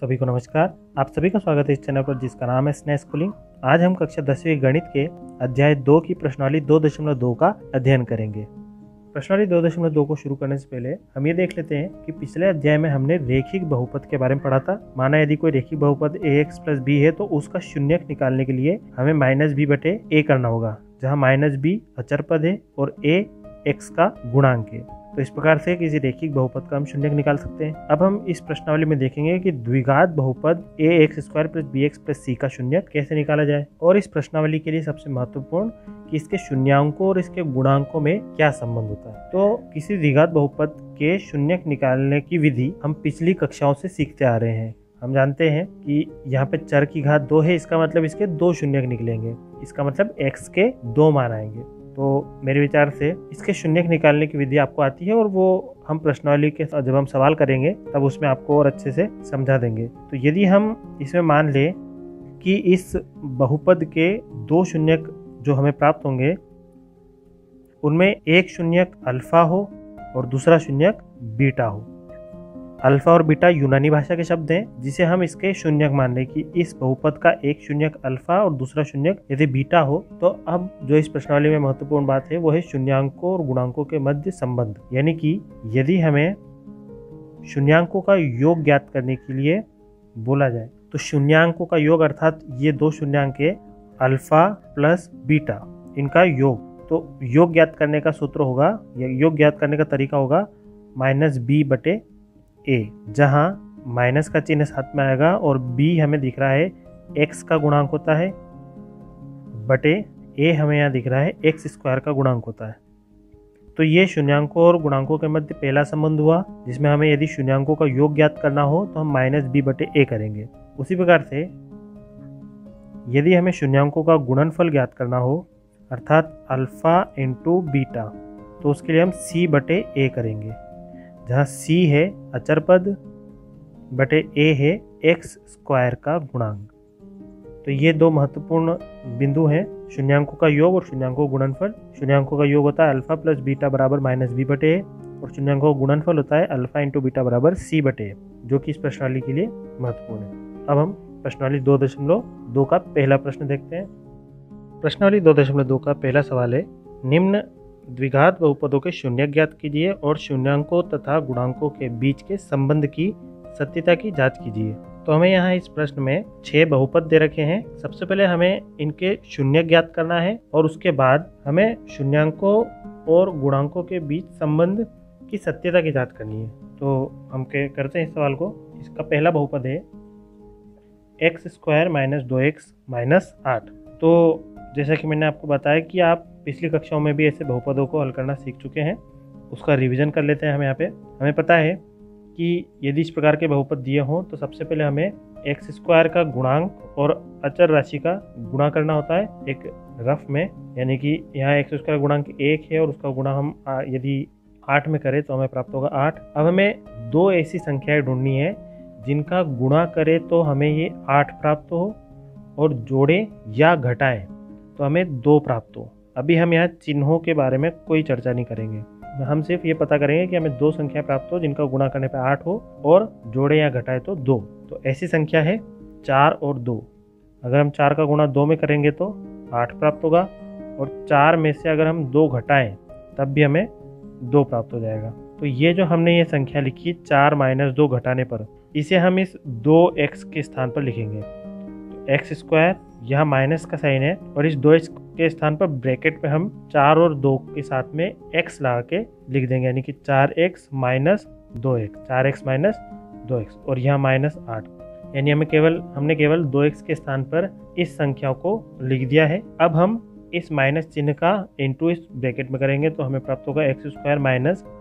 सभी को नमस्कार। आप सभी का स्वागत है इस चैनल पर जिसका नाम है स्नेह स्कूलिंग। आज हम कक्षा 10वीं गणित के अध्याय 2 की प्रश्नावली 2.2 का अध्ययन करेंगे। प्रश्नावली 2.2 को शुरू करने से पहले हम ये देख लेते हैं कि पिछले अध्याय में हमने रेखिक बहुपद के बारे में पढ़ा था। माना यदि कोई रेखिक बहुपद ax + b है तो उसका शून्यक निकालने के लिए हमें -b/a करना होगा, जहाँ -b अचर पद है और a x का गुणांक है। तो इस प्रकार से किसी रेखिक बहुपद का हम शून्यक निकाल सकते हैं। अब हम इस प्रश्नावली में देखेंगे कि द्विघात बहुपद ax² + bx + c का शून्यक कैसे निकाला जाए। और इस प्रश्नावली के लिए सबसे महत्वपूर्ण कि इसके शून्यांकों और इसके गुणांकों में क्या संबंध होता है। तो किसी द्विघात बहुपद के शून्यक निकालने की विधि हम पिछली कक्षाओं से सीखते आ रहे हैं। हम जानते हैं कि यहाँ पे चर की घात 2 है, इसका मतलब इसके 2 शून्यक निकलेंगे, इसका मतलब x के 2 मान आएंगे। तो मेरे विचार से इसके शून्यक निकालने की विधि आपको आती है और वो हम प्रश्नावली के जब हम सवाल करेंगे तब उसमें आपको और अच्छे से समझा देंगे। तो यदि हम इसमें मान लें कि इस बहुपद के 2 शून्यक जो हमें प्राप्त होंगे उनमें एक शून्यक अल्फा हो और दूसरा शून्यक बीटा हो। अल्फा और बीटा यूनानी भाषा के शब्द हैं जिसे हम इसके शून्यक मान लें कि इस बहुपद का एक शून्यक अल्फा और दूसरा शून्यक यदि बीटा हो। तो अब जो इस प्रश्नावली में महत्वपूर्ण बात है वो है शून्यांकों और गुणांकों के मध्य संबंध। यानी कि यदि हमें शून्यांकों का योग ज्ञात करने के लिए बोला जाए तो शून्यांकों का योग अर्थात ये 2 शून्यांक है अल्फा प्लस बीटा, इनका योग। तो योग ज्ञात करने का सूत्र होगा या योग ज्ञात करने का तरीका होगा -b/a, जहाँ माइनस का चिन्ह साथ में आएगा और b हमें दिख रहा है x का गुणांक होता है बटे a हमें यहाँ दिख रहा है x² का गुणांक होता है। तो ये शून्यांकों और गुणांकों के मध्य पहला संबंध हुआ, जिसमें हमें यदि शून्यांकों का योग ज्ञात करना हो तो हम -b/a करेंगे। उसी प्रकार से यदि हमें शून्यांकों का गुणनफल ज्ञात करना हो अर्थात अल्फा इंटू बीटा, तो उसके लिए हम c/a करेंगे, जहाँ c है अचर पद बटे a है x² का गुणांक। तो ये 2 महत्वपूर्ण बिंदु हैं, शून्यांकों का योग और शून्यांकों का गुणनफल। शून्यांकों का योग होता है अल्फा प्लस बीटा बराबर -b/a और शून्यांकों का गुणनफल होता है अल्फा इंटू बीटा बराबर c/a, जो कि इस प्रश्नावली के लिए महत्वपूर्ण है। अब हम प्रश्नावली 2.2 का पहला प्रश्न देखते हैं। प्रश्नावली 2.2 का पहला सवाल है, निम्न द्विघात बहुपदों के शून्यक ज्ञात कीजिए और शून्यांकों तथा गुणांकों के बीच के संबंध की सत्यता की जांच कीजिए। तो हमें यहाँ इस प्रश्न में 6 बहुपद दे रखे हैं। सबसे पहले हमें इनके शून्यक ज्ञात करना है और उसके बाद हमें शून्यांकों और गुणांकों के बीच संबंध की सत्यता की जांच करनी है। तो हम करते हैं इस सवाल को। इसका पहला बहुपद है x² - 2x - 8। तो जैसा कि मैंने आपको बताया कि आप पिछली कक्षाओं में भी ऐसे बहुपदों को हल करना सीख चुके हैं, उसका रिवीजन कर लेते हैं हम यहाँ पे। हमें पता है कि यदि इस प्रकार के बहुपद दिए हों तो सबसे पहले हमें x² का गुणांक और अचर राशि का गुणा करना होता है एक रफ में, यानी कि यहाँ x² गुणांक 1 है और उसका गुणा हम यदि 8 में करें तो हमें प्राप्त होगा 8। अब हमें 2 ऐसी संख्याएं ढूंढनी है जिनका गुणा करें तो हमें ये 8 प्राप्त हो और जोड़े या घटाएं तो हमें 2 प्राप्त हो। अभी हम यहाँ चिन्हों के बारे में कोई चर्चा नहीं करेंगे, हम सिर्फ ये पता करेंगे कि हमें 2 संख्या प्राप्त हो जिनका गुणा करने पर 8 हो और जोड़े या घटाए तो 2। तो ऐसी संख्या है 4 और 2। अगर हम 4 का गुणा 2 में करेंगे तो 8 प्राप्त होगा और 4 में से अगर हम 2 घटाएं तब भी हमें 2 प्राप्त हो जाएगा। तो ये जो हमने ये संख्या लिखी 4 - 2 घटाने पर, इसे हम इस 2x के स्थान पर लिखेंगे। तो x², यहाँ माइनस का साइन है और इस 2x के स्थान पर ब्रैकेट में हम 4 और 2 के साथ में x लगा के लिख देंगे, यानी कि 4x - 2x, 4x - 2x और यहाँ -8, यानी हमने केवल 2x के स्थान पर इस संख्या को लिख दिया है। अब हम इस माइनस चिन्ह का इंटू इस ब्रैकेट में करेंगे तो हमें प्राप्त होगा x² -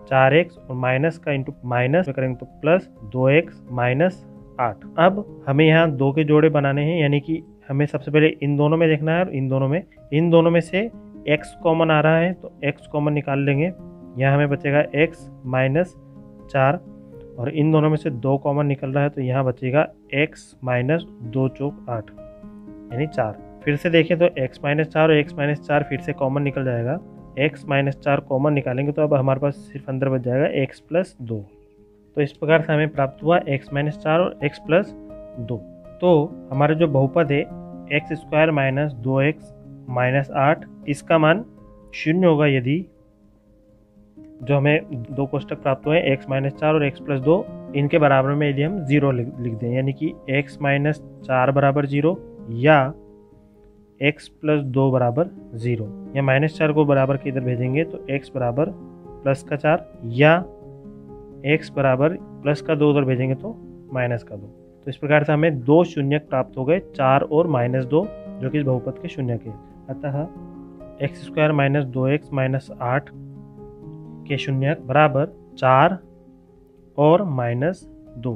4x और माइनस का इंटू माइनस में करेंगे तो प्लस 2x - 8। अब हमें यहाँ 2 के जोड़े बनाने हैं, यानी कि हमें सबसे पहले इन दोनों में देखना है और इन दोनों में से x कॉमन आ रहा है तो x कॉमन निकाल लेंगे। यहाँ हमें बचेगा x - 4 और इन दोनों में से 2 कॉमन निकल रहा है तो यहाँ बचेगा x - 2 चौक 8 यानी 4। फिर से देखें तो x - 4 और x - 4 फिर से कॉमन निकल जाएगा। x - 4 कॉमन निकालेंगे तो अब हमारे पास सिर्फ अंदर बच जाएगा x + 2। तो इस प्रकार से हमें प्राप्त हुआ x - 4 और x + 2। तो हमारा जो बहुपद है x square minus 2x minus 8, इसका मान 0 होगा यदि जो हमें दो कोष्टक प्राप्त हुए x माइनस 4 और x प्लस 2, इनके बराबर में यदि हम 0 लिख दें, यानी कि x माइनस 4 बराबर 0 या x प्लस 2 बराबर 0, या माइनस 4 को बराबर के इधर भेजेंगे तो x बराबर प्लस का 4 या x बराबर प्लस का 2 उधर भेजेंगे तो माइनस का 2। तो इस प्रकार से हमें दो शून्यक प्राप्त हो गए, 4 और माइनस 2, जो कि इस बहुपद के शून्यक है। अतः x square minus 2x minus 8 के शून्यक बराबर 4 और माइनस 2।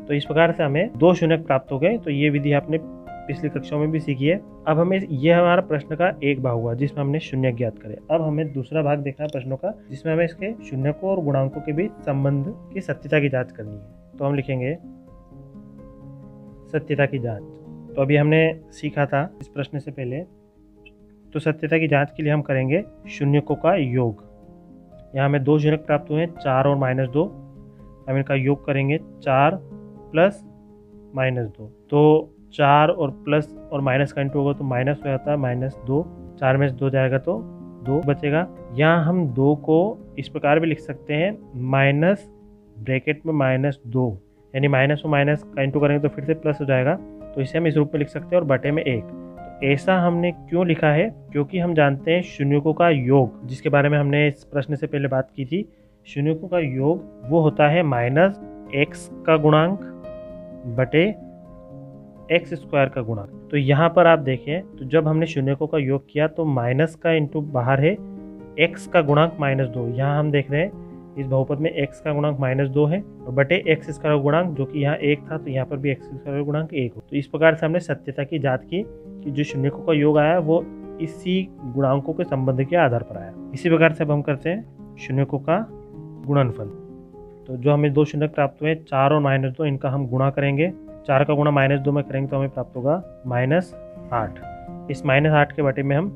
तो इस प्रकार से हमें दो शून्यक प्राप्त हो गए। तो ये विधि आपने पिछली कक्षाओं में भी सीखी है। अब हमें यह हमारा प्रश्न का एक भाग हुआ जिसमें हमने शून्यक ज्ञात करे। अब हमें दूसरा भाग देखना है प्रश्नों का, जिसमें हमें इसके शून्यकों और गुणांकों के बीच संबंध की सत्यता की जांच करनी है। तो हम लिखेंगे सत्यता की जांच। तो अभी हमने सीखा था इस प्रश्न से पहले। तो सत्यता की जांच के लिए हम करेंगे शून्यकों का योग। यहाँ हमें दो शून्यक प्राप्त हुए हैं, 4 और माइनस 2। हम इनका योग करेंगे 4 प्लस माइनस 2। तो 4 और प्लस और माइनस का इंटू होगा तो माइनस हो जाता है माइनस 2। 4 में से 2 जाएगा तो 2 बचेगा। यहाँ हम 2 को इस प्रकार भी लिख सकते हैं, माइनस ब्रैकेट में माइनस 2, यानी माइनस और माइनस का इंटू करेंगे तो फिर से प्लस हो जाएगा। तो इसे हम इस रूप में लिख सकते हैं और बटे में 1। तो ऐसा हमने क्यों लिखा है? क्योंकि हम जानते हैं शून्यकों का योग, जिसके बारे में हमने इस प्रश्न से पहले बात की थी। शून्यकों का योग वो होता है माइनस x का गुणांक बटे एक्स स्क्वायर का गुणांक। तो यहाँ पर आप देखें तो जब हमने शून्यकों का योग किया तो माइनस का इंटू बाहर है, x का गुणांक माइनस 2। यहाँ हम देख रहे हैं इस बहुपद में x का गुणांक माइनस 2 है और बटे एक्स स्क्वायर का गुणांक जो कि यहाँ 1 था, तो यहाँ पर भी एक्स स्क्वायर का गुणांक 1 हो। तो इस प्रकार से हमने सत्यता की जांच की कि जो शून्यकों का योग आया वो इसी गुणांकों के संबंध के आधार पर आया। इसी प्रकार से अब हम करते हैं शून्यकों का गुणनफल। तो जो हमें दो शून्यक प्राप्त हुए 4 और माइनस 2, इनका हम गुणा करेंगे। 4 का गुणा माइनस 2 में करेंगे तो हमें प्राप्त होगा माइनस 8। इस माइनस 8 के बटे में हम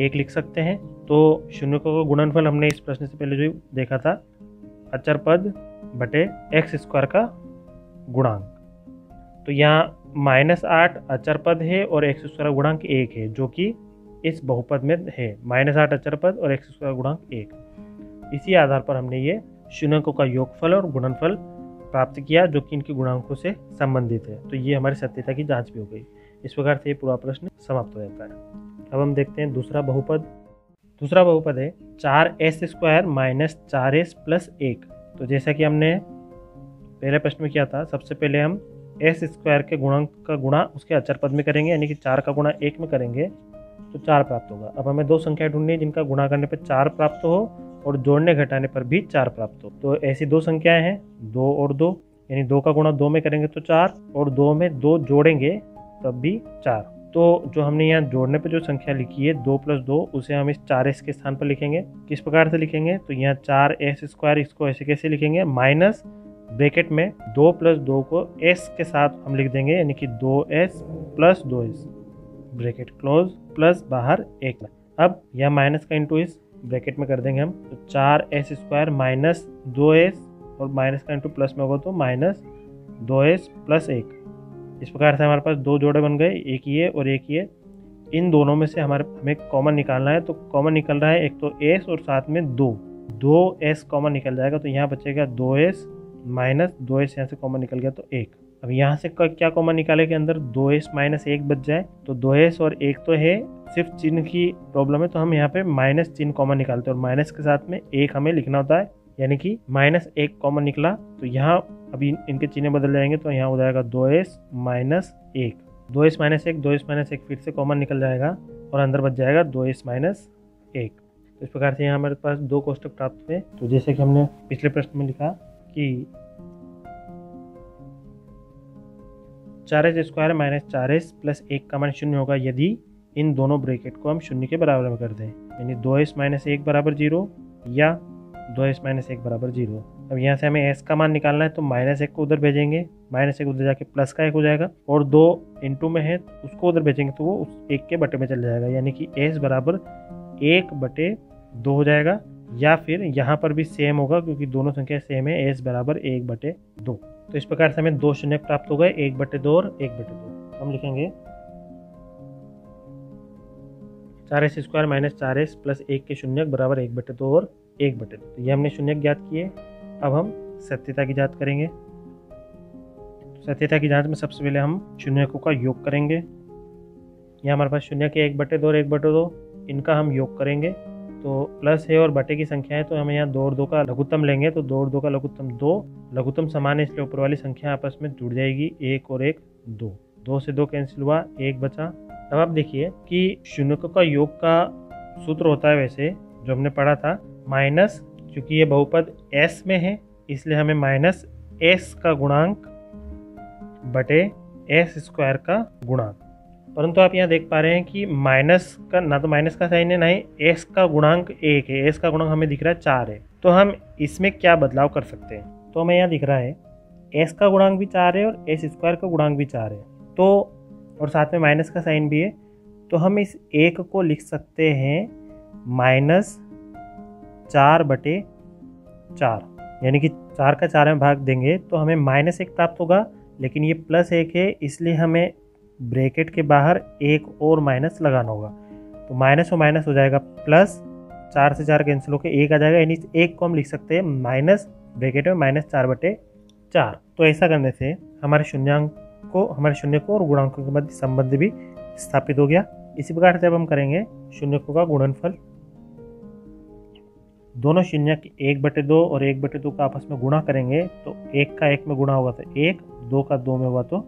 1 लिख सकते हैं। तो शून्यकों का गुणनफल हमने इस प्रश्न से पहले जो देखा था, अचर पद बटे एक्स स्क्वायर का गुणांक। तो यहाँ माइनस 8 अचर पद है और एक्स स्क्वायर का गुणांक 1 है, जो कि इस बहुपद में है। माइनस 8 अचर पद और एक्स स्क्वायर गुणांक 1। इसी आधार पर हमने ये शून्यकों का योगफल और गुणनफल प्राप्त किया, जो कि इनके गुणांकों से संबंधित है। तो ये हमारी सत्यता की जांच भी हो गई। इस प्रकार से ये पूरा प्रश्न समाप्त हो जाता है। अब हम देखते हैं दूसरा बहुपद। दूसरा बहुपद है 4s square minus 4s plus 1। तो जैसा कि हमने पहले प्रश्न में किया था, सबसे पहले हम s स्क्वायर के गुणांक का गुणा उसके अचर पद में करेंगे, यानी कि 4 का गुणा 1 में करेंगे तो 4 प्राप्त होगा। अब हमें दो संख्या ढूंढनी है जिनका गुणा करने पर 4 प्राप्त हो और जोड़ने घटाने पर भी 4 प्राप्त हो। तो ऐसी दो संख्याएं हैं 2 और 2, यानी 2 का गुणा 2 में करेंगे तो 4 और 2 में 2 जोड़ेंगे तब भी 4। तो जो हमने यहाँ जोड़ने पे जो संख्या लिखी है 2 प्लस 2, उसे हम इस 4s के स्थान पर लिखेंगे। किस प्रकार से लिखेंगे? तो यहाँ 4s स्क्वायर, इसको ऐसे कैसे लिखेंगे? माइनस ब्रैकेट में 2 प्लस 2 को s के साथ हम लिख देंगे, यानी कि 2s plus 2s bracket close plus बाहर 1। अब यह माइनस का इंटू इस ब्रैकेट में कर देंगे हम, तो 4s स्क्वायर माइनस 2s और माइनस का इंटू प्लस में होगा तो माइनस 2s प्लस 1। इस प्रकार से हमारे पास दो जोड़े बन गए, एक ये और एक ये। इन दोनों में से हमें कॉमन निकालना है। तो कॉमन निकल रहा है एक तो s और साथ में 2s कॉमन निकल जाएगा। तो यहाँ बचेगा 2s माइनस 2s, यहाँ से कॉमन निकल गया तो 1। अब यहाँ से क्या कॉमन निकाले के अंदर 2s माइनस 1 बच जाए। तो 2s और 1 तो है, सिर्फ चिन्ह की प्रॉब्लम है, तो हम यहाँ पे माइनस चिन्ह कॉमन निकालते हैं और माइनस के साथ में 1 हमें लिखना होता है, यानी कि माइनस 1 कॉमन निकला। तो यहाँ अभी इनके चिन्ह बदल जाएंगे, तो यहाँ हो जाएगा 2s minus 1। 2s minus 1, 2s minus 1 फिर से कॉमन निकल जाएगा और अंदर बच जाएगा 2s माइनस 1। तो इस प्रकार से यहाँ हमारे पास दो कोष्टक प्राप्त हुए। तो जैसे कि हमने पिछले प्रश्न में लिखा कि 4s square minus 4s plus 1 का मान 0 होगा यदि इन दोनों ब्रैकेट को हम 0 के बराबर में कर दें, यानी 2s माइनस 1 बराबर 0 या 2s माइनस 1 बराबर 0। अब यहाँ से हमें s का मान निकालना है, तो माइनस 1 को उधर भेजेंगे, माइनस 1 उधर जाके प्लस का 1 हो जाएगा, और 2 इंटू में है उसको उधर भेजेंगे तो वो उस 1 के बटे में चल जाएगा, यानी कि s बराबर 1 बटे 2 हो जाएगा। या फिर यहाँ पर भी सेम होगा क्योंकि दोनों संख्या सेम है, s बराबर 1 बटे 2। तो इस प्रकार से हमें 2 शून्य प्राप्त हो गए, 1/2 और 1/2। हम लिखेंगे 4s² माइनस 4s प्लस 1 के शून्य बराबर 1/2 और 1/2। तो ये हमने शून्य ज्ञात किए। अब हम सत्यता की जांच करेंगे। सत्यता की जांच में सबसे पहले हम शून्यकों का योग करेंगे। यहाँ हमारे पास शून्य के 1/2 और 1/2, इनका हम योग करेंगे। तो प्लस है और बटे की संख्या है, तो हमें यहाँ 2 और 2 का लघुत्तम लेंगे। तो 2 और 2 का लघुत्तम 2, लघुत्तम समान है इसलिए ऊपर वाली संख्या आपस में जुड़ जाएगी। 1 और 1 2, 2 से 2 कैंसिल हुआ, 1 बचा। अब आप देखिए कि शून्यकों का योग का सूत्र होता है वैसे जो हमने पढ़ा था माइनस, क्योंकि ये बहुपद s में है इसलिए हमें माइनस s का गुणांक बटे s² का गुणांक। परंतु आप यहाँ देख पा रहे हैं कि माइनस का ना तो माइनस का साइन है ना ही s का गुणांक 1 है। s का गुणांक हमें दिख रहा है 4 है। तो हम इसमें क्या बदलाव कर सकते हैं? तो हमें यहाँ दिख रहा है s का गुणांक भी 4 है और s² का गुणांक भी 4 है, तो और साथ में माइनस का साइन भी है। तो हम इस 1 को लिख सकते हैं -4/4, यानी कि 4 का 4 में भाग देंगे तो हमें -1 प्राप्त होगा, लेकिन ये +1 है इसलिए हमें ब्रैकेट के बाहर एक और माइनस लगाना होगा। तो माइनस और माइनस हो जाएगा प्लस, 4 से 4 कैंसिल होकर 1 आ जाएगा, यानी इस 1 को हम लिख सकते हैं माइनस ब्रैकेट में -4/4। तो ऐसा करने से हमारे शून्य को और गुणांकों के मध्य संबंध भी स्थापित हो गया। इसी प्रकार से अब हम करेंगे शून्यकों का गुणनफल। दोनों शून्य 1/2 और 1/2 का आपस में गुणा करेंगे तो 1 का 1 में गुणा होगा तो 1, 2 का 2 में हुआ तो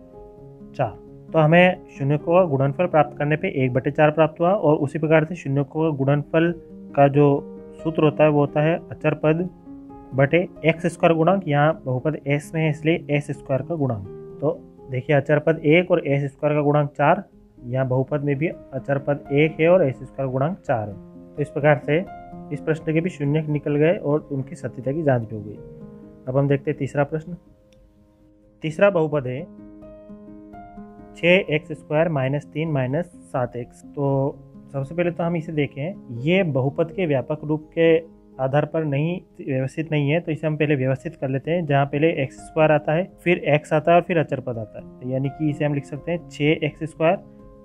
4। तो हमें शून्यकों का गुणनफल प्राप्त करने पे 1/4 प्राप्त हुआ। और उसी प्रकार से शून्यकों का गुणनफल का जो सूत्र होता है वो होता है अचर पद बटे x² गुणांक। यहाँ बहुपद s में है इसलिए s² का गुणांक। तो देखिए अचर पद 1 और s² का गुणांक 4, यहाँ बहुपद में भी अचर पद 1 है और s² गुणांक 4 है। तो इस प्रकार से इस प्रश्न के भी शून्य निकल गए और उनकी सत्यता की जांच भी हो गई। अब हम देखते हैं तीसरा प्रश्न। तीसरा बहुपद है 6x² माइनस 3 माइनस 7x। तो सबसे पहले तो हम इसे देखें, ये बहुपद के व्यापक रूप के आधार पर नहीं व्यवस्थित नहीं है, तो इसे हम पहले व्यवस्थित कर लेते हैं, जहाँ पहले x² आता है, फिर x आता है और फिर अचर पद आता है। तो यानी कि इसे हम लिख सकते हैं 6x²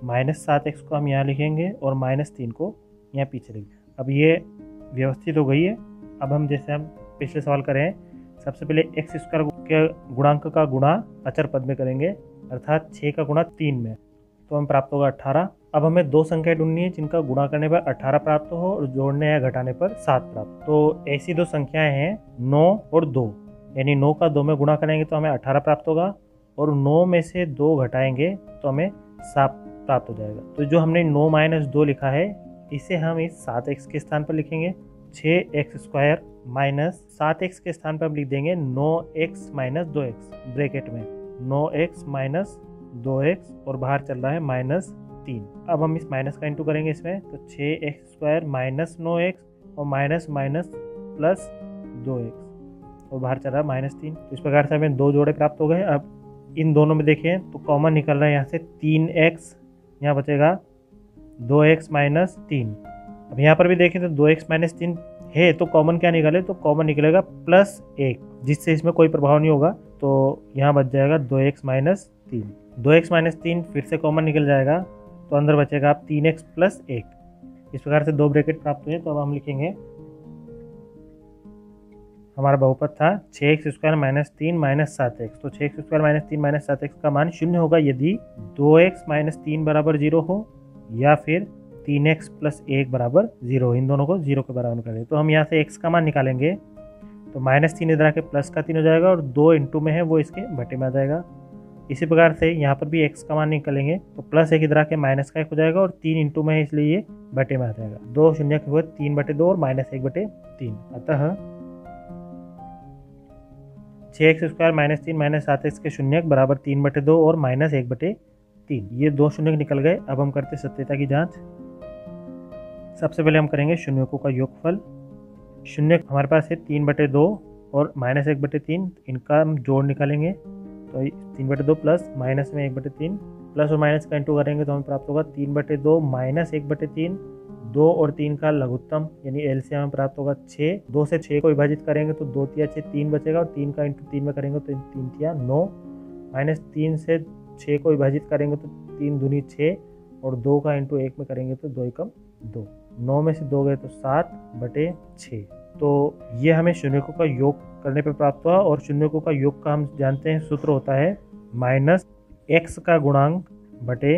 माइनस 7x को हम यहाँ लिखेंगे और -3 को यहाँ पीछे लिखेंगे। अब ये व्यवस्थित हो गई है। अब हम जैसे हम पिछले सवाल करें, सबसे पहले x² के गुणांक का गुणा अचर पद में करेंगे, अर्थात 6 का गुणा 3 में, तो हम प्राप्त होगा 18। अब हमें दो संख्याएं ढूंढनी है जिनका गुणा करने पर 18 प्राप्त हो और जोड़ने या घटाने पर 7 प्राप्त। तो ऐसी दो संख्याएं हैं 9 और 2, यानी 9 का 2 में गुणा करेंगे तो हमें 18 प्राप्त होगा और 9 में से 2 घटाएंगे तो हमें 7 प्राप्त हो जाएगा। तो जो हमने 9 - 2 लिखा है इसे हम इस 7x के स्थान पर लिखेंगे। 6x² माइनस 7x के स्थान पर हम लिख देंगे 9x - 2x, ब्रैकेट में 9x - 2x और बाहर चल रहा है -3। अब हम इस माइनस का इंटू करेंगे इसमें, तो 6x² माइनस 9x और माइनस माइनस प्लस 2x और बाहर चल रहा है -3। तो इस प्रकार से हमें 2 जोड़े प्राप्त हो गए। अब इन दोनों में देखें तो कॉमन निकल रहा है यहाँ से 3x, यहाँ बचेगा 2x - 3। अब यहाँ पर भी देखें तो 2x - 3 है, तो कॉमन क्या निकले, तो कॉमन निकलेगा +1, जिससे इसमें कोई प्रभाव नहीं होगा। तो यहाँ बच जाएगा 2x - 3। 2x - 3 फिर से कॉमन निकल जाएगा, तो अंदर बचेगा आप 3x + 1। इस प्रकार से 2 ब्रैकेट प्राप्त हुए। तो अब हम लिखेंगे, हमारा बहुपद था 6x² - 3 - 7x। तो 6x² - 3 - 7x का मान 0 होगा यदि 2x - 3 बराबर 0 हो या फिर 3x + 1 बराबर 0। इन दोनों को 0 के बराबर करें। तो हम यहाँ से x का मान निकालेंगे, तो -3 इधर आके प्लस का 3 हो जाएगा और 2 इंटू में है वो इसके बटे में आ जाएगा। इसी प्रकार से यहाँ पर भी x का मान निकालेंगे, तो +1 इधर आके माइनस का 1 हो जाएगा और 3 इंटू में है इसलिए ये बटे में आ जाएगा। 2 शून्य के हुए 3/2 और -1/3। अतः 6x² - 3 - 7x के शून्य बराबर 3/2 और -1/3। ये 2 शून्य निकल गए। अब हम करते सत्यता की जांच। सबसे पहले हम करेंगे शून्यकों का योगफल। शून्य हमारे पास है 3/2 और -1/3, इनका हम जोड़ निकालेंगे। तो 3/2 प्लस माइनस में 1/3, प्लस और माइनस का इंटू करेंगे तो हमें प्राप्त होगा 3/2 - 1/3 2 और 3 का लघुत्तम यानी एलसीएम में प्राप्त होगा 6। 2 से 6 को विभाजित करेंगे तो 2 तिया 6 3 बचेगा, और 3 का इंटू 3 में करेंगे तो 3 तिया 9, माइनस 3 से 6 को विभाजित करेंगे तो 3 दूनी 6, और 2 का इंटू 1 में करेंगे तो 2 एकम 2। 9 में से 2 गए तो 7/6। तो ये हमें शून्यकों का योग करने पर प्राप्त हुआ, और शून्यकों का योग का हम जानते हैं सूत्र होता है माइनस x का गुणांक बटे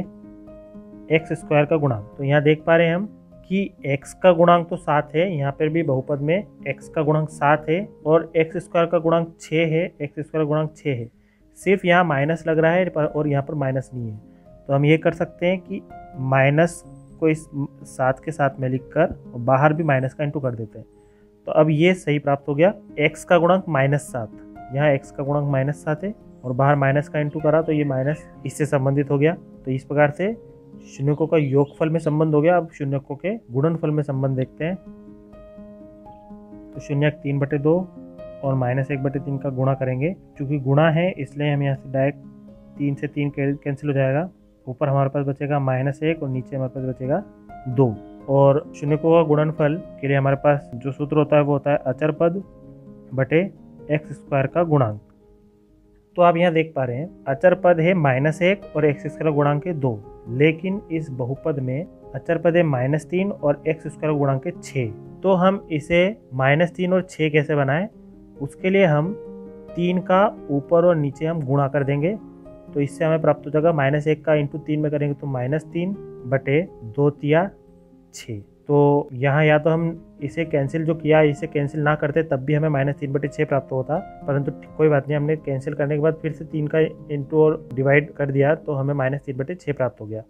x स्क्वायर का गुणांक। तो यहाँ देख पा रहे हैं हम कि x का गुणांक तो 7 है, यहाँ पर भी बहुपद में x का गुणांक 7 है और x स्क्वायर का गुणांक 6 है, x स्क्वायर का गुणांक 6 है। सिर्फ यहाँ माइनस लग रहा है और यहाँ पर माइनस नहीं है, तो हम ये कर सकते हैं कि माइनस को इस 7 के साथ में लिखकर बाहर भी माइनस का इंटू कर देते हैं। तो अब ये सही प्राप्त हो गया, x का गुणांक -7, यहाँ x का गुणांक -7 है और बाहर माइनस का इंटू करा तो ये माइनस इससे संबंधित हो गया। तो इस प्रकार से शून्यकों का योगफल में संबंध हो गया। अब शून्यकों के गुणनफल में संबंध देखते हैं। तो शून्यक 3/2 और -1/3 का गुणा करेंगे। चूंकि गुणा है इसलिए हम यहाँ से डायरेक्ट 3 से 3 कैंसिल हो जाएगा। ऊपर हमारे पास बचेगा -1 और नीचे हमारे पास बचेगा 2। और शून्यकों का गुणनफल के लिए हमारे पास जो सूत्र होता है वो होता है अचर पद बटे x स्क्वायर का गुणांक। तो आप यहाँ देख पा रहे हैं अचर पद है -1 और x स्क्वायर गुणांक है 2, लेकिन इस बहुपद में अचर पद है -3 और x स्क्वायर गुणांक है 6। तो हम इसे -3 और 6 कैसे बनाएं, उसके लिए हम 3 का ऊपर और नीचे हम गुणा कर देंगे। तो इससे हमें प्राप्त हो जाएगा -1 का इंटू 3 में करेंगे तो -3/2 तिया 6। तो यहाँ या तो हम इसे कैंसिल जो किया इसे कैंसिल ना करते तब भी हमें -3/6 प्राप्त होता, परंतु कोई बात नहीं, हमने कैंसिल करने के बाद फिर से 3 का इंटू और डिवाइड कर दिया तो हमें -3/6 प्राप्त हो गया।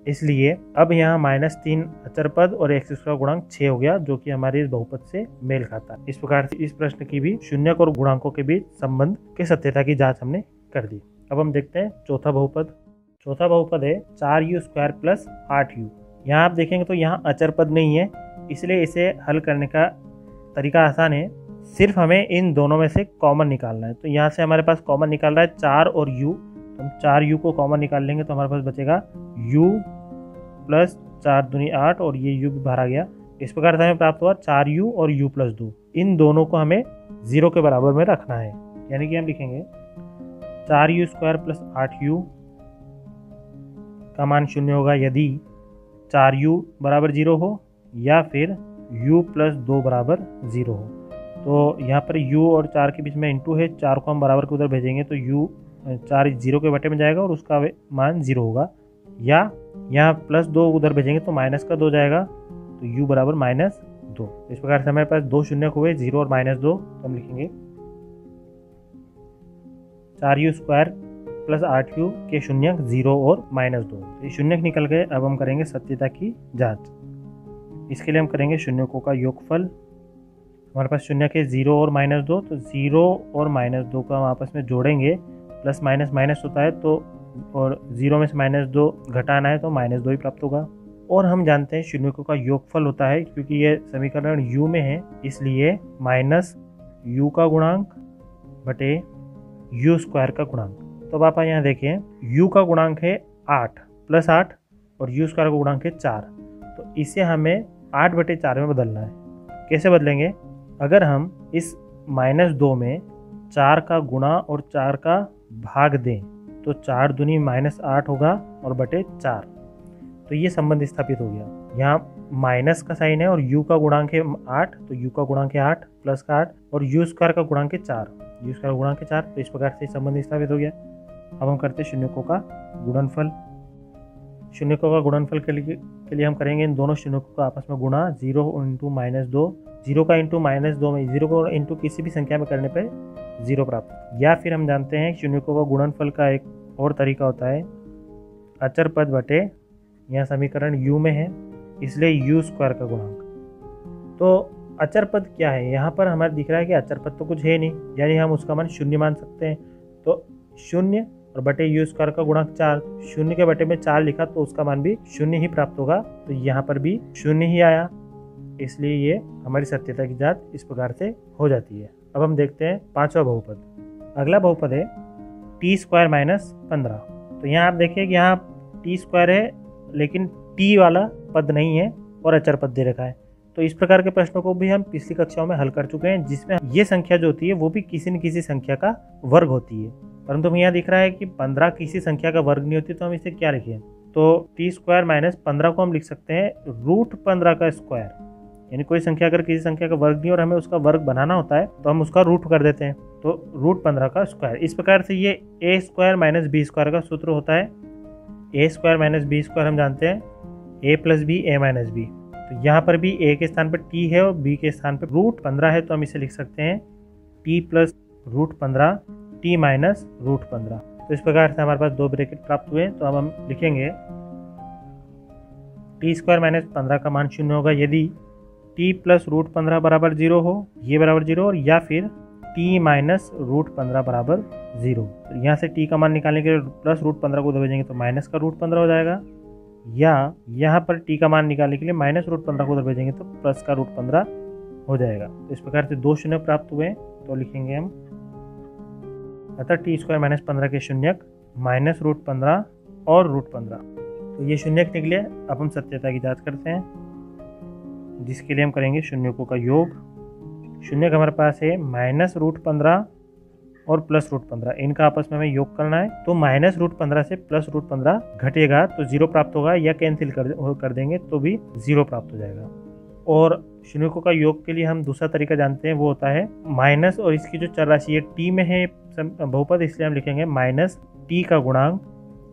इसलिए अब यहाँ -3 अचर पद और x स्क्वायर गुणांक 6 हो गया, जो कि हमारे इस बहुपद से मेल खाता है। इस प्रकार से इस प्रश्न की भी शून्यक और गुणांकों के बीच संबंध के सत्यता की जाँच हमने कर दी। अब हम देखते हैं चौथा बहुपद। चौथा बहुपद है 4u² + 8u। यहाँ आप देखेंगे तो यहाँ अचर पद नहीं है, इसलिए इसे हल करने का तरीका आसान है। सिर्फ हमें इन दोनों में से कॉमन निकालना है। तो यहाँ से हमारे पास कॉमन निकाल रहा है 4 और u, तो हम 4u को कॉमन निकाल लेंगे तो हमारे पास बचेगा u + 4 दूनी 8 और ये u भी बाहर आ गया। इस प्रकार से हमें प्राप्त हुआ 4u और u + 2। इन दोनों को हमें 0 के बराबर में रखना है, यानी कि हम लिखेंगे 4u² + 8u का मान 0 होगा यदि 4u = 0 हो या फिर u + 2 = 0 हो। तो यहाँ पर u और 4 के बीच में इंटू है, 4 को हम बराबर के उधर भेजेंगे तो u 4 0 के बटे में जाएगा और उसका मान 0 होगा, या यहाँ +2 उधर भेजेंगे तो -2 जाएगा तो u = -2। इस प्रकार से हमारे पास 2 शून्यक हुए, 0 और -2। तो हम लिखेंगे 4u² + 8u के शून्यक 0 और -2। ये शून्यक निकल गए। अब हम करेंगे सत्यता की जांच। इसके लिए हम करेंगे शून्यकों का योगफल। हमारे पास शून्यक है 0 और -2, तो 0 और -2 को हम आपस में जोड़ेंगे, प्लस माइनस होता है तो, और 0 में से -2 घटाना है तो -2 ही प्राप्त होगा। और हम जानते हैं शून्यकों का योगफल होता है, क्योंकि ये समीकरण u में है इसलिए -u का गुणांक बटे u² का गुणांक। तो अब आप यहाँ देखें u का गुणांक है 8 + 8 और u² का गुणांक है 4। तो इसे हमें 8/4 में बदलना है। कैसे बदलेंगे, अगर हम इस -2 में 4 का गुणा और 4 का भाग दें तो 4 दूनी -8 होगा और बटे 4। तो ये संबंध स्थापित हो गया। यहाँ माइनस का साइन है और u का गुणांक है 8, तो u का गुणांक है 8 + 8 और u² का गुणांक है 4, u² गुणांक है 4। तो इस प्रकार से संबंध स्थापित हो गया। अब हम करते हैं शून्यकों का गुणनफल। शून्यकों का गुणनफल के लिए हम करेंगे इन दोनों शून्यकों का आपस में गुणा, 0 × -2, 0 का इंटू -2 में 0 को इंटू किसी भी संख्या में करने पर 0 प्राप्त। या फिर हम जानते हैं शून्यकों का गुणनफल का एक और तरीका होता है अचर पद बटे, यहाँ समीकरण u में है इसलिए u² का गुणांक। तो अचर पद क्या है, यहाँ पर हमारे दिख रहा है कि अचर पद तो कुछ है नहीं, यानी हम उसका मान 0 मान सकते हैं। तो 0 और बटे u² का गुणांक 4, 0 के बटे में 4 लिखा तो उसका मान भी 0 ही प्राप्त होगा। तो यहाँ पर भी 0 ही आया, इसलिए ये हमारी सत्यता की जांच इस प्रकार से हो जाती है। अब हम देखते हैं पांचवा बहुपद। अगला बहुपद है t² - 15। तो यहाँ आप देखिए कि यहाँ t² है लेकिन t वाला पद नहीं है, और अचर पद दे रखा है। तो इस प्रकार के प्रश्नों को भी हम पिछली कक्षाओं में हल कर चुके हैं, जिसमें ये संख्या जो होती है वो भी किसी न किसी संख्या का वर्ग होती है। परंतु हमें यहाँ दिख रहा है कि 15 किसी संख्या का वर्ग नहीं होती, तो हम इसे क्या लिखें? तो t² माइनस 15 को हम लिख सकते हैं √15 का स्क्वायर। यानी कोई संख्या अगर किसी संख्या का वर्ग नहीं और हमें उसका वर्ग बनाना होता है तो हम उसका रूट कर देते हैं, तो √15 का स्क्वायर। इस प्रकार से ये a² माइनस b² का सूत्र होता है। a² माइनस b² हम जानते हैं a + b a minus b। तो यहाँ पर भी a के स्थान पर t है और b के स्थान पर √15 है, तो हम इसे लिख सकते हैं t + √15 t माइनस √15। तो इस प्रकार से हमारे पास दो ब्रैकेट प्राप्त हुए। तो अब हम लिखेंगे t² माइनस 15 का मान 0 होगा यदि t + √15 बराबर 0 हो, ये बराबर 0, और या फिर t माइनस √15 बराबर 0। तो यहाँ से t का मान निकालने के लिए प्लस √15 को उधर भेजेंगे तो माइनस का √15 हो जाएगा, या यहाँ पर t का मान निकालने के लिए माइनस √15 को उधर भेजेंगे तो प्लस का √15 हो जाएगा। तो इस प्रकार से दो शून्य प्राप्त हुए। तो लिखेंगे हम, अतः t² माइनस 15 के शून्यक माइनस √15 और √15। तो ये शून्यक निकले। अब हम सत्यता की जांच करते हैं, जिसके लिए हम करेंगे शून्यकों का योग। शून्यक हमारे पास है माइनस √15 और प्लस √15, इनका आपस में हमें योग करना है। तो माइनस √15 से प्लस √15 घटेगा तो 0 प्राप्त होगा, या कैंसिल कर देंगे तो भी 0 प्राप्त हो जाएगा। और शून्यकों का योग के लिए हम दूसरा तरीका जानते हैं, वो होता है माइनस और इसकी जो चर राशि है t में है बहुपद, इसलिए हम लिखेंगे माइनस t का गुणांक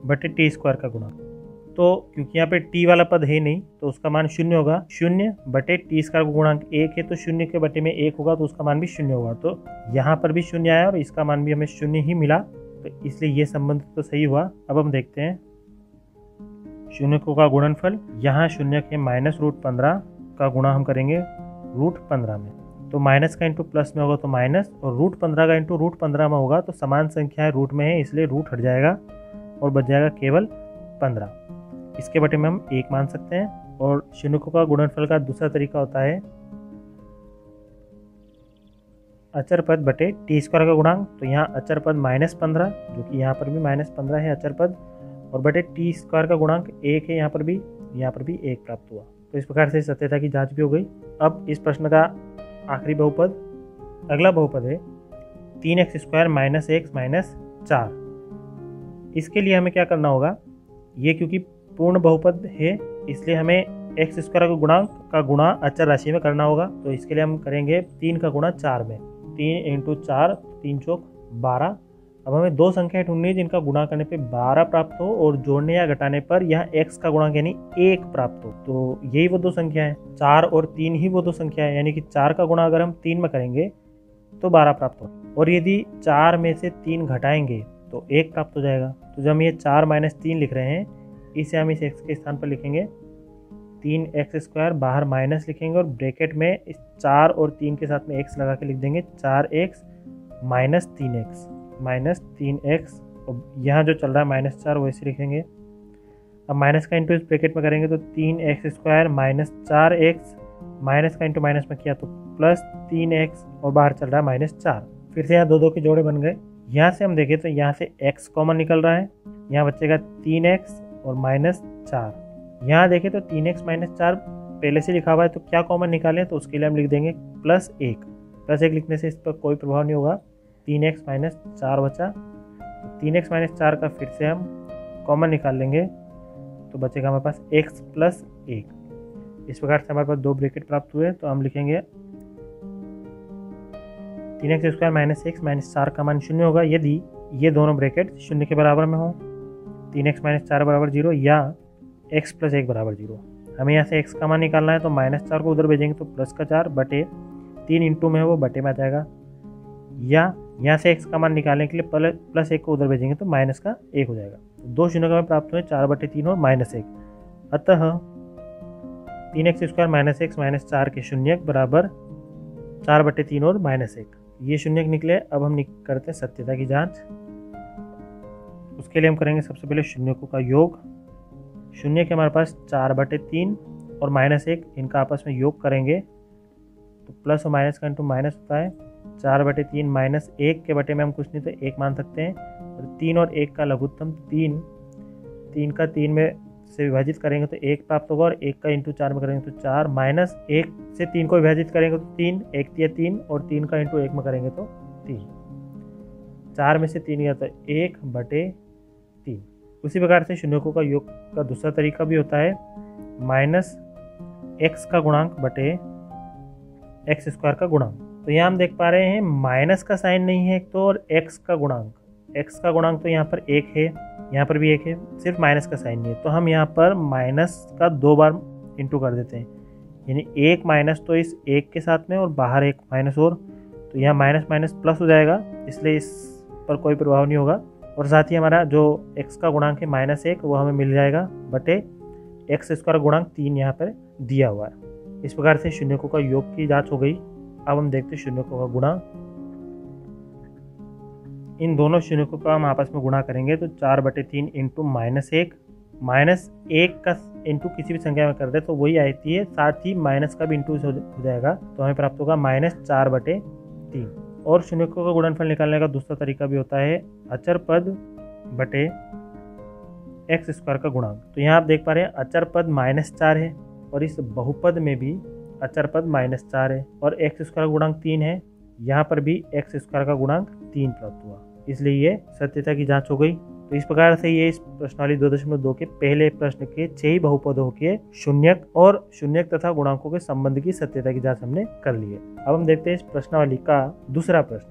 बटे t² का गुणांक। तो क्योंकि यहाँ पे t वाला पद है नहीं तो उसका मान 0 होगा, 0 बटे t² का गुणांक 1 है, तो 0 के बटे में 1 होगा तो उसका मान भी 0 होगा। तो यहाँ पर भी 0 आया और इसका मान भी हमें 0 ही मिला, तो इसलिए ये संबंध तो सही हुआ। अब हम देखते हैं शून्यकों का गुणनफल। यहाँ शून्यक है माइनस √15 का गुणा हम करेंगे √15 में, तो माइनस का इंटू प्लस में होगा तो माइनस, और √15 का इंटू √15 में होगा तो समान संख्याएं रूट में है, इसलिए रूट हट जाएगा और बच जाएगा केवल 15। इसके बटे में हम 1 मान सकते हैं। और शून्यकों का गुणनफल का दूसरा तरीका होता है अचर पद बटे t² का गुणांक। तो यहाँ अचर पद -15, जो कि यहाँ पर भी -15 है अचर पद, और बटे t² का गुणांक 1 है, यहाँ पर भी 1 प्राप्त हुआ। तो इस प्रकार से सत्यता की जांच भी हो गई। अब इस प्रश्न का आखिरी बहुपद, अगला बहुपद है 3x² माइनस x माइनस 4। इसके लिए हमें क्या करना होगा, ये क्योंकि पूर्ण बहुपद है इसलिए हमें x² का गुणांक का गुणा अचर राशि में करना होगा। तो इसके लिए हम करेंगे 3 का गुणा 4 में, 3 × 4 3 चौक 12। अब हमें दो संख्याएं ढूंढनी है जिनका गुणा करने पे 12 प्राप्त हो और जोड़ने या घटाने पर यहाँ x का गुणांक यानी 1 प्राप्त हो। तो यही वो दो संख्या है, 4 और 3 ही वो दो संख्या है, यानी कि 4 का गुणा अगर हम 3 में करेंगे तो 12 प्राप्त हो, और यदि 4 में से 3 घटाएंगे तो 1 प्राप्त हो जाएगा। तो जब हम ये 4 - 3 लिख रहे हैं, इसे हम इस x के स्थान पर लिखेंगे 3x², बाहर माइनस लिखेंगे और ब्रैकेट में इस 4 और 3 के साथ में x लगा के लिख देंगे 4x माइनस 3x, और यहाँ जो चल रहा है -4 वैसे लिखेंगे। अब माइनस का इंटू इस ब्रैकेट में करेंगे तो 3x² माइनस 4x, माइनस का इंटू माइनस में किया तो प्लस 3x, और बाहर चल रहा है -4। फिर से यहाँ दो के जोड़े बन गए। यहाँ से हम देखें तो यहाँ से x कॉमन निकल रहा है, यहाँ बचेगा 3x और -4। यहाँ देखें तो 3x - 4 पहले से लिखा हुआ है, तो क्या कॉमन निकालें, तो उसके लिए हम लिख देंगे +1। +1 लिखने से इस पर कोई प्रभाव नहीं होगा, 3x - 4 बचा। 3x - 4 का फिर से हम कॉमन निकाल लेंगे तो बचेगा हमारे पास x + 1। इस प्रकार से हमारे पास दो ब्रैकेट प्राप्त हुए। तो हम लिखेंगे 3x² माइनस x माइनस 4 का मान 0 होगा यदि ये दोनों ब्रैकेट 0 के बराबर में हो, 3x - 4 बराबर 0 या x + 1 बराबर 0। हमें यहाँ से x का मान निकालना है, तो -4 को उधर भेजेंगे तो प्लस का 4 बटे 3 इंटू में है वो बटे में आ जाएगा, या यहाँ से x का मान निकालने के लिए +1 को उधर भेजेंगे तो माइनस का 1 हो जाएगा। दो शून्य का प्राप्त हुए 4/3 और -1। अतः 3x² माइनस x माइनस 4 के शून्यक बराबर 4/3 और -1, ये शून्यक निकले। अब हम करते हैं सत्यता की जांच। उसके लिए हम करेंगे सबसे पहले शून्यकों का योग। शून्य के हमारे पास 4/3 और -1, इनका आपस में योग करेंगे तो प्लस और माइनस का इंटू माइनस होता है। 4/3 -1 के बटे में हम कुछ नहीं तो 1 मान सकते हैं, और 3 और 1 का लघुत्तम 3 का 3 में से विभाजित करेंगे तो 1 प्राप्त होगा और 1 का इंटू 4 में करेंगे तो 4, माइनस 1 से 3 को विभाजित करेंगे तो 3, 1 तिया 3 और 3 का इंटू 1 में करेंगे तो 3। 4 में से 3 गया तो 1/3। उसी प्रकार से शून्यकों का योग का दूसरा तरीका भी होता है माइनस x का गुणांक बटे x स्क्वायर का गुणांक। तो यहाँ हम देख पा रहे हैं माइनस का साइन नहीं है एक तो, और x का गुणांक तो यहाँ पर 1 है, यहाँ पर भी 1 है, सिर्फ माइनस का साइन नहीं है। तो हम यहाँ पर माइनस का 2 बार इंटू कर देते हैं, यानी 1 माइनस तो इस 1 के साथ में और बाहर 1 माइनस और, तो यहाँ माइनस माइनस प्लस हो जाएगा, इसलिए इस पर कोई प्रभाव नहीं होगा। और साथ ही हमारा जो x का गुणांक है -1 वो हमें मिल जाएगा बटे x स्क्वायर गुणांक 3 यहाँ पर दिया हुआ है। इस प्रकार से शून्यकों का योग की जांच हो गई। अब हम देखते हैं शून्यकों का गुणा। इन दोनों शून्यकों का हम आपस में गुणा करेंगे तो 4/3 इंटू -1, -1 का इंटू किसी भी संख्या में कर दे तो वही आती है, साथ ही माइनस का भी इंटू हो जाएगा, तो हमें प्राप्त होगा -4/3। और शून्यकों का गुणनफल निकालने का दूसरा तरीका भी होता है अचर पद बटे x स्क्वायर का गुणांक। तो यहाँ आप देख पा रहे हैं अचर पद -4 है और इस बहुपद में भी अचर पद -4 है और x स्क्वायर का गुणांक 3 है, यहाँ पर भी x स्क्वायर का गुणांक 3 प्राप्त हुआ, इसलिए ये सत्यता की जांच हो गई। तो इस प्रकार से ये इस प्रश्नावली 2.2 के पहले प्रश्न के 6 ही बहुपदों के शून्यक और शून्यक तथा गुणांकों के संबंध की सत्यता की जांच हमने कर ली है। अब हम देखते हैं इस प्रश्नावली का दूसरा प्रश्न।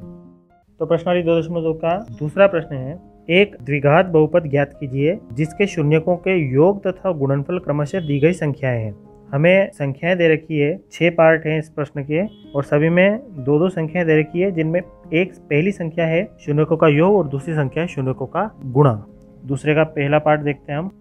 तो प्रश्नावली 2.2 का दूसरा प्रश्न है, एक द्विघात बहुपद ज्ञात कीजिए जिसके शून्यकों के योग तथा गुणनफल क्रमशः दी गई संख्याएं हैं। हमें संख्याएं दे रखी है, 6 पार्ट हैं इस प्रश्न के और सभी में 2-2 संख्याएं दे रखी है, जिनमें एक पहली संख्या है शून्यकों का योग और दूसरी संख्या है शून्यकों का गुणा। दूसरे का पहला पार्ट देखते हैं हम,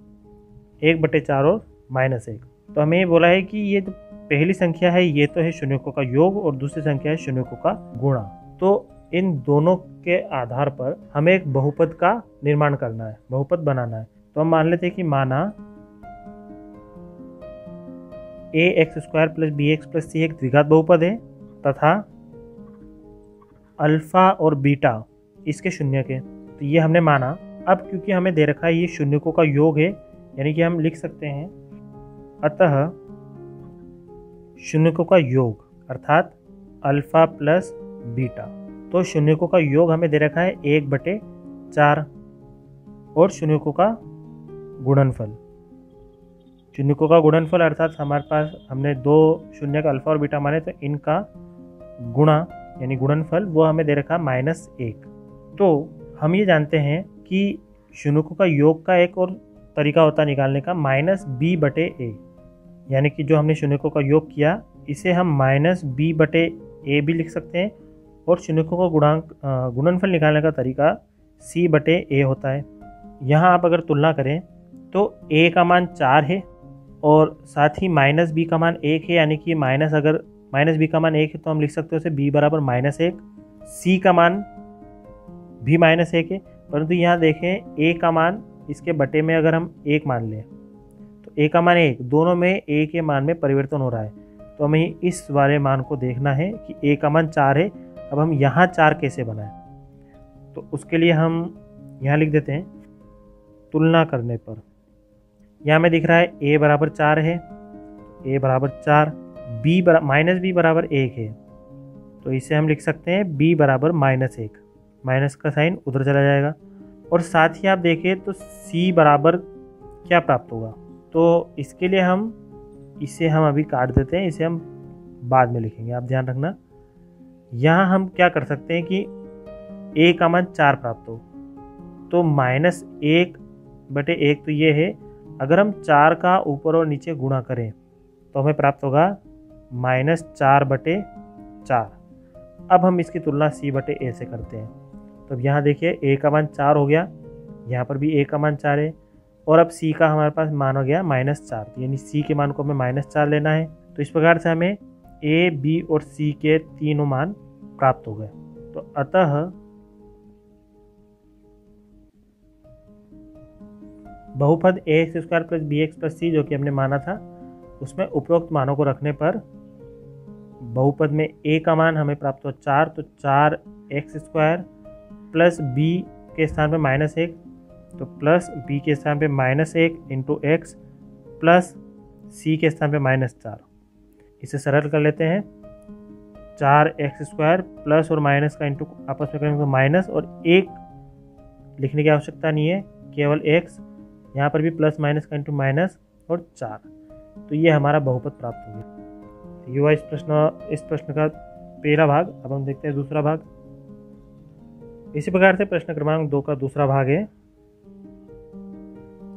1/4 और -1। तो हमें बोला है कि ये जो पहली संख्या है ये तो है शून्यकों का योग और दूसरी संख्या है शून्यकों का गुणा। तो इन दोनों के आधार पर हमें एक बहुपद का निर्माण करना है, बहुपद बनाना है। तो हम मान लेते हैं कि माना ax² + bx + c एक द्विघात बहुपद है तथा अल्फा और बीटा इसके शून्यक है। तो ये हमने माना। अब क्योंकि हमें दे रखा है ये शून्यकों का योग है, यानी कि हम लिख सकते हैं अतः शून्यकों का योग अर्थात अल्फा प्लस बीटा। तो शून्यकों का योग हमें दे रखा है 1/4 और शून्यकों का गुणनफल। शून्यकों का गुणनफल अर्थात हमारे पास हमने 2 शून्यक अल्फा और बीटा माने, तो इनका गुणा यानी गुणनफल वो हमें दे रखा -1। तो हम ये जानते हैं कि शून्यकों का योग का एक और तरीका होता है निकालने का -b/a, यानी कि जो हमने शून्यकों का योग किया इसे हम -b/a भी लिख सकते हैं। और शून्यकों का गुणनफल निकालने का तरीका c/a होता है। यहाँ आप अगर तुलना करें तो a का मान 4 है और साथ ही -b का मान 1 है, यानी कि अगर -b का मान 1 है तो हम लिख सकते हैं उसे b बराबर -1। c का मान भी -1 है, परंतु यहाँ देखें a का मान इसके बटे में अगर हम 1 मान लें तो a का मान 1, दोनों में a के मान में परिवर्तन हो रहा है। तो हमें इस वाले मान को देखना है कि a का मान 4 है। अब हम यहाँ 4 कैसे बनाएं, तो उसके लिए हम यहाँ लिख देते हैं तुलना करने पर। यहाँ में दिख रहा है a बराबर 4 है, a बराबर 4, b बराबर 1 है, तो इसे हम लिख सकते हैं b बराबर -1। माइनस का साइन उधर चला जाएगा। और साथ ही आप देखें तो c बराबर क्या प्राप्त होगा, तो इसके लिए इसे हम अभी काट देते हैं, इसे हम बाद में लिखेंगे, आप ध्यान रखना। यहाँ हम क्या कर सकते हैं कि a का मान 4 प्राप्त हो, तो -1/1 तो ये है। अगर हम 4 का ऊपर और नीचे गुणा करें तो हमें प्राप्त होगा -4/4। अब हम इसकी तुलना c/a से करते हैं। तो अब यहाँ देखिए a का मान 4 हो गया, यहाँ पर भी a का मान 4 है, और अब c का हमारे पास मान हो गया -4, यानी c के मान को हमें -4 लेना है। तो इस प्रकार से हमें a, b और c के तीनों मान प्राप्त हो गए। तो अतः बहुपद ax² + bx + c जो कि हमने माना था उसमें उपरोक्त मानों को रखने पर बहुपद में a का मान हमें प्राप्त हो 4, तो 4x² प्लस b के स्थान पे -1, तो प्लस b के स्थान पे -1 × x प्लस सी के स्थान पे -4। इसे सरल कर लेते हैं। 4x² प्लस और माइनस का इंटू आपस में करेंगे तो माइनस, और 1 लिखने की आवश्यकता नहीं है, केवल x। यहाँ पर भी प्लस माइनस का इंटू माइनस और 4। तो ये हमारा बहुपद प्राप्त हो गया। ये हुआ इस प्रश्न का पहला भाग। अब हम देखते हैं दूसरा भाग। इसी प्रकार से प्रश्न क्रमांक 2 का दूसरा भाग है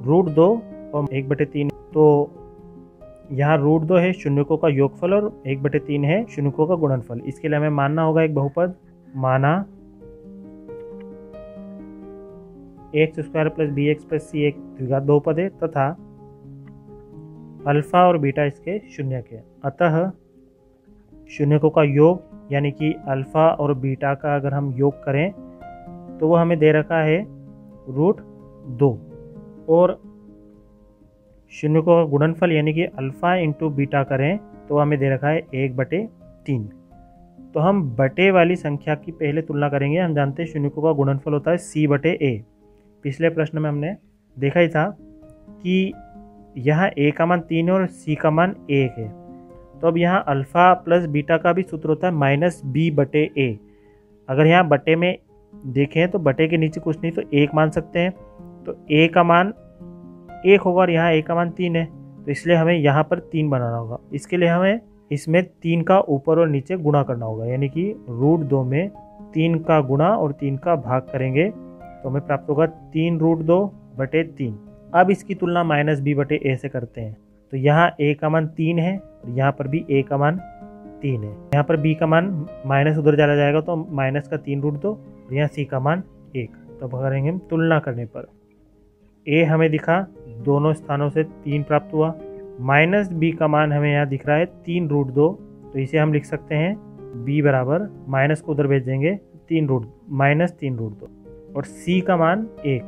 √2 और 1/3। तो यहाँ √2 है शून्यकों का योगफल और 1/3 है शून्यकों का गुणनफल। इसके लिए हमें मानना होगा एक बहुपद। माना x² plus bx plus c एक द्विघात बहुपद है तथा अल्फा और बीटा इसके शून्य के। अतः शून्यकों का योग यानी कि अल्फा और बीटा का अगर हम योग करें तो वो हमें दे रखा है √2, और शून्यकों का गुणनफल यानी कि अल्फा इंटू बीटा करें तो हमें दे रखा है 1/3। तो हम बटे वाली संख्या की पहले तुलना करेंगे। हम जानते हैं शून्यकों का गुणनफल होता है c/a। पिछले प्रश्न में हमने देखा ही था कि यहाँ a का मान 3 है और c का मान 1 है। तो अब यहाँ अल्फ़ा प्लस बीटा का भी सूत्र होता है -b/a। अगर यहाँ बटे में देखें तो बटे के नीचे कुछ नहीं तो 1 मान सकते हैं। तो a का मान 1 होगा और यहाँ a का मान 3 है, तो इसलिए हमें यहाँ पर 3 बनाना होगा। इसके लिए हमें इसमें 3 का ऊपर और नीचे गुणा करना होगा, यानी कि √2 में 3 का गुणा और 3 का भाग करेंगे तो हमें प्राप्त होगा 3√2/3। अब इसकी तुलना -b/a से करते हैं। तो यहाँ a का मान 3 है और यहाँ पर भी a का मान 3 है। यहाँ पर b का मान माइनस उधर चला जाएगा तो माइनस का 3√2 और यहाँ c का मान 1। तो अब करेंगे हम तुलना करने पर a हमें दिखा, दोनों स्थानों से 3 प्राप्त हुआ। -b का मान हमें यहाँ दिख रहा है 3√2, तो इसे हम लिख सकते हैं b बराबर, माइनस को उधर भेज देंगे, -3√2 और c का मान 1।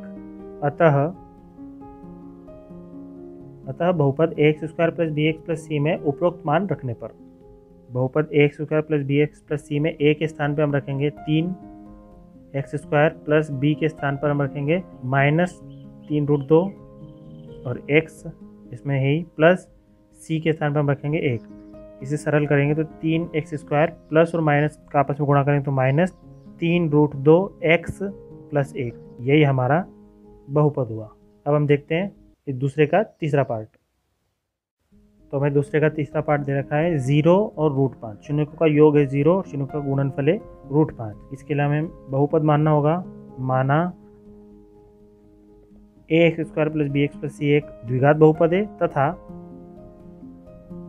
अतः बहुपद x² plus bx plus c में उपरोक्त मान रखने पर बहुपद x² plus bx plus c में a के स्थान पर हम रखेंगे 3x² प्लस b के स्थान पर हम रखेंगे -3√2 और x इसमें है ही, प्लस c के स्थान पर हम रखेंगे 1। इसे सरल करेंगे तो 3x² प्लस और माइनस का आपस में गुणा करेंगे तो -3√2x प्लस 1। यही हमारा बहुपद हुआ। अब हम देखते हैं इस दूसरे का तीसरा पार्ट। तो हमें दूसरे का तीसरा पार्ट दे रखा है 0 और √5। शून्यकों का योग है 0 और शून्य का गुणनफल है √5। इसके लिए हमें बहुपद मानना होगा। माना ax² plus bx plus c एक द्विघात बहुपद है तथा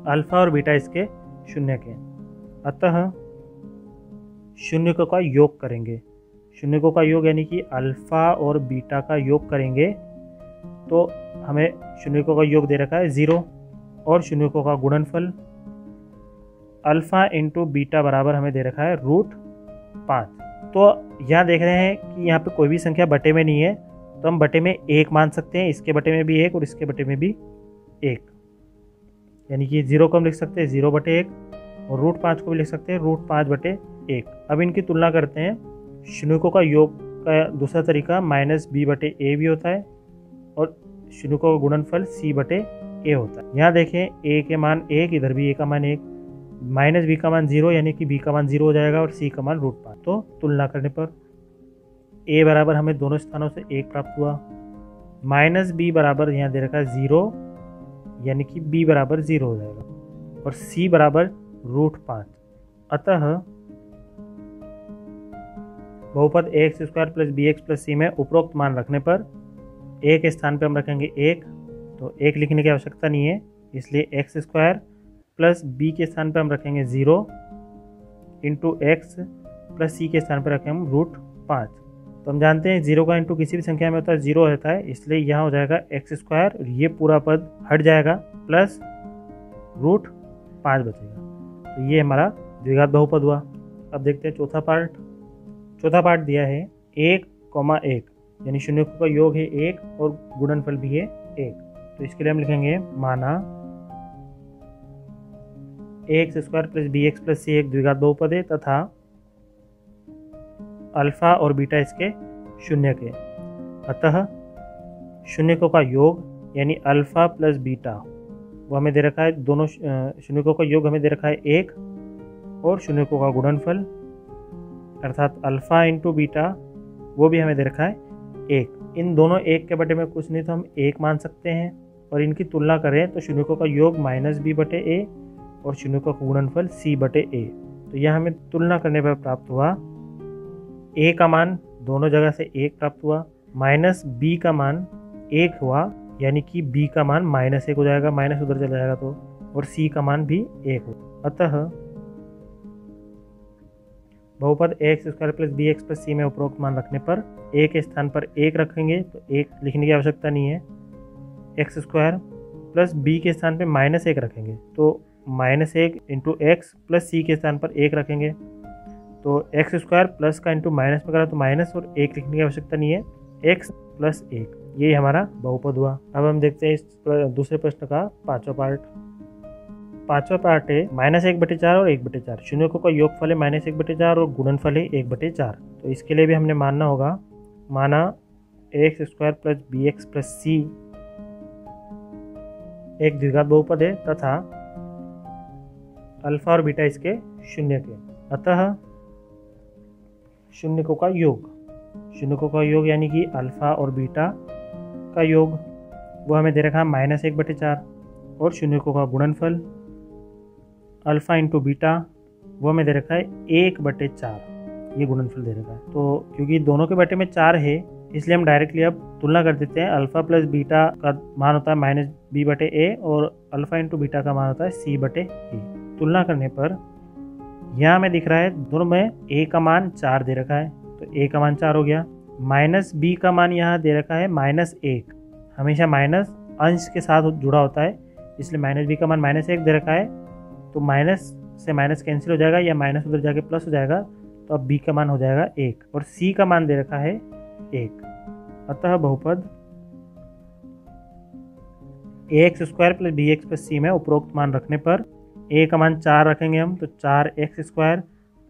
अल्फा और बीटा इसके शून्य के। अतः शून्यकों का योग करेंगे। शून्यकों का योग यानी कि अल्फा और बीटा का योग करेंगे तो हमें शून्यकों का योग दे रखा है 0 और शून्यकों का गुणनफल अल्फा इंटू बीटा बराबर हमें दे रखा है √5। तो यहाँ देख रहे हैं कि यहाँ पे कोई भी संख्या बटे में नहीं है, तो हम बटे में 1 मान सकते हैं। इसके बटे में भी 1 और इसके बटे में भी 1, यानी कि 0 को हम लिख सकते हैं 0/1 और √5 को भी लिख सकते हैं √5/1। अब इनकी तुलना करते हैं। शून्यकों का योग का दूसरा तरीका -b/a भी होता है और शून्यकों का गुणनफल c/a होता है। यहाँ देखें a के मान 1, इधर भी a का मान 1, -b का मान 0 यानी कि b का मान 0 हो जाएगा और c का मान √5। तो तुलना करने पर a बराबर हमें दोनों स्थानों से 1 प्राप्त हुआ, -b बराबर यहाँ दे रखा है 0 यानी कि b बराबर 0 हो जाएगा और c बराबर √5। अतः बहुपद ax² plus bx plus c में उपरोक्त मान रखने पर a के स्थान पर हम रखेंगे 1, तो 1 लिखने की आवश्यकता नहीं है, इसलिए x² प्लस b के स्थान पर हम रखेंगे 0 इंटू x प्लस c के स्थान पर रखें हम √5। तो हम जानते हैं 0 का इंटू किसी भी संख्या में होता है 0 रहता है, इसलिए यहाँ हो जाएगा x² और ये पूरा पद हट जाएगा प्लस √5 बचेगा। तो ये हमारा द्विघात बहुपद हुआ। अब देखते हैं चौथा पार्ट। चौथा पार्ट दिया है 1,1 यानी शून्यकों का योग है 1 और गुणनफल भी है 1। तो इसके लिए हम लिखेंगे माना ax² plus bx plus c एक द्विघात बहुपद है तथा अल्फा और बीटा इसके शून्य के। अतः शून्यकों का योग यानी अल्फा प्लस बीटा वो हमें दे रखा है, दोनों शून्यकों का योग हमें दे रखा है 1 और शून्यकों का गुणनफल अर्थात अल्फ़ा इंटू बीटा वो भी हमें दे रखा है 1। इन दोनों 1 के बटे में कुछ नहीं तो हम 1 मान सकते हैं, और इनकी तुलना करें तो शून्यकों का योग -b/a और शून्यकों का गुणनफल c/a। तो यह हमें तुलना करने पर प्राप्त हुआ a का मान दोनों जगह से 1 प्राप्त हुआ, -b का मान 1 हुआ, यानी कि b का मान -1 हो जाएगा, माइनस उधर चला जाएगा तो, और c का मान भी 1 हो। अतः बहुपद ax² + bx + c में उपरोक्त मान रखने पर a के स्थान पर 1 रखेंगे तो 1 लिखने की आवश्यकता नहीं है, x² + b के स्थान पर -1 रखेंगे तो -1 × x + c के स्थान पर 1 रखेंगे तो x² प्लस का इंटू माइनस में करा तो माइनस, और 1 लिखने की आवश्यकता नहीं है, x + 1, यही हमारा बहुपद हुआ। अब हम देखते हैं इस दूसरे प्रश्न का पांचवा पार्ट। पांचवा पार्ट है -1/4 और 1/4। शून्यकों का योगफल है -1/4 और गुणनफल है 1/4। तो इसके लिए भी हमने मानना होगा, माना ax² + bx + c एक द्विघात बहुपद है तथा अल्फा और बीटा इसके शून्य के, अतः शून्यकों का योग यानी कि अल्फा और बीटा का योग वो हमें दे रखा है -1/4, और शून्यकों का गुणनफल अल्फा इंटू बीटा वो हमें दे रखा है 1/4, ये गुणनफल दे रखा है। तो क्योंकि दोनों के बटे में 4 है इसलिए हम डायरेक्टली अब तुलना कर देते हैं। अल्फा प्लस बीटा का मान होता है -b/a और अल्फा इंटू बीटा का मान होता है c/a। तुलना करने पर यहाँ हमें दिख रहा है दोनों में a का मान 4 दे रखा है तो a का मान 4 हो गया, -b का मान यहाँ दे रखा है -1, हमेशा माइनस अंश के साथ जुड़ा होता है इसलिए -b का मान -1 दे रखा है, तो माइनस से माइनस कैंसिल हो जाएगा या माइनस उधर जाके प्लस हो जाएगा, तो अब b का मान हो जाएगा 1 और c का मान दे रखा है 1। अतः बहुपद ax² + bx + c में उपरोक्त मान रखने पर a का मान 4 रखेंगे हम तो 4x²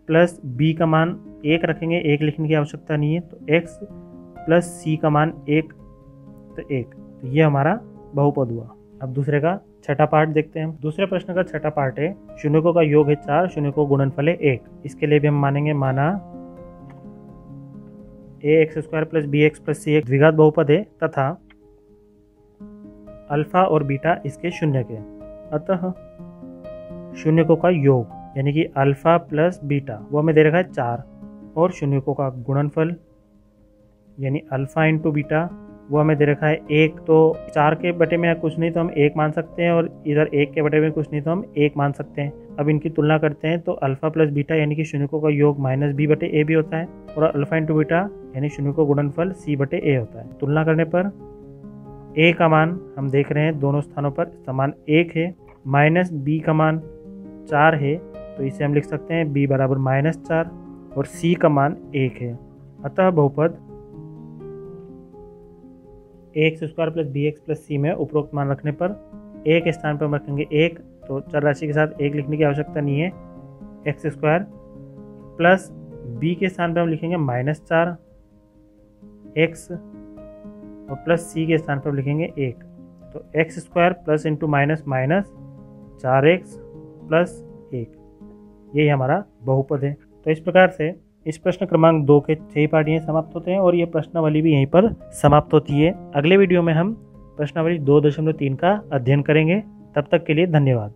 प्लस b का मान 1 रखेंगे, 1 लिखने की आवश्यकता नहीं है, तो x प्लस c का मान 1 तो 1, तो ये हमारा बहुपद हुआ। अब दूसरे का छठा पार्ट देखते हैं। दूसरे प्रश्न का छठा पार्ट है शून्यकों का योग है 4, शून्यकों का गुणनफल है 1। इसके लिए भी हम मानेंगे, माना ax² + bx + c एक द्विघात बहुपद है तथा अल्फा और बीटा इसके शून्य के, अतः शून्यकों का योग यानी कि अल्फा प्लस बीटा वो हमें दे रखा है 4, और शून्यकों का गुणनफल यानी अल्फा इंटू बीटा वो हमें दे रखा है 1। तो 4 के बटे में कुछ नहीं तो हम 1 मान सकते हैं, और इधर 1 के बटे में कुछ नहीं तो हम 1 मान सकते हैं। अब इनकी तुलना करते हैं तो अल्फा प्लस बीटा यानी कि शून्यकों का योग -b/a भी होता है, और अल्फा इंटू बीटा यानी शून्यकों का गुणनफल c/a होता है। तुलना करने पर a का मान हम देख रहे हैं दोनों स्थानों पर समान 1 है, -b का मान 4 है तो इसे हम लिख सकते हैं b = -4, और c का मान 1 है। अतः बहुपद ax² + bx + c में उपरोक्त मान रखने पर a के स्थान पर हम रखेंगे 1, तो चर राशि के साथ 1 लिखने की आवश्यकता नहीं है, x² प्लस b के स्थान पर हम लिखेंगे -4 x, और प्लस c के स्थान पर लिखेंगे 1, तो x² plus into minus minus 4x plus 1, यही हमारा बहुपद है। तो इस प्रकार से इस प्रश्न क्रमांक 2 के 6 पार्ट यहीं समाप्त होते हैं और ये प्रश्नावली भी यहीं पर समाप्त होती है। अगले वीडियो में हम प्रश्नावली 2.3 का अध्ययन करेंगे। तब तक के लिए धन्यवाद।